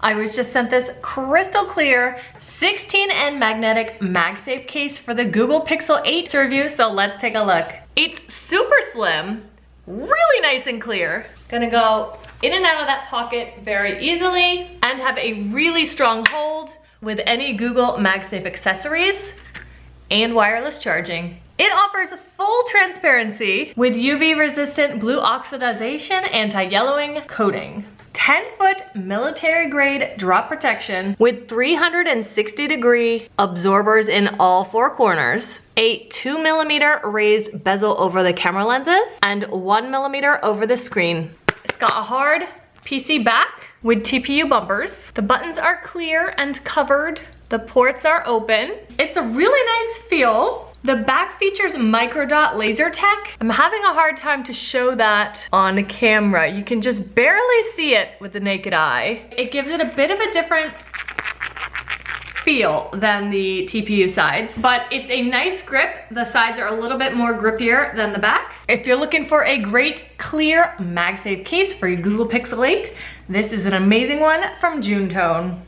I was just sent this crystal clear 16N magnetic MagSafe case for the Google Pixel 8 review, so let's take a look. It's super slim, really nice and clear. Gonna go in and out of that pocket very easily and have a really strong hold with any Google MagSafe accessories and wireless charging. It offers full transparency with UV resistant blue oxidization anti-yellowing coating. 10-foot military grade drop protection with 360-degree absorbers in all four corners, a 2mm raised bezel over the camera lenses, and 1mm over the screen. It's got a hard PC back with TPU bumpers. The buttons are clear and covered. The ports are open. It's a really nice feel. The back features microdot laser tech. I'm having a hard time to show that on camera. You can just barely see it with the naked eye. It gives it a bit of a different feel than the TPU sides, but it's a nice grip. The sides are a little bit more grippier than the back. If you're looking for a great clear MagSafe case for your Google Pixel 8, this is an amazing one from Juntone.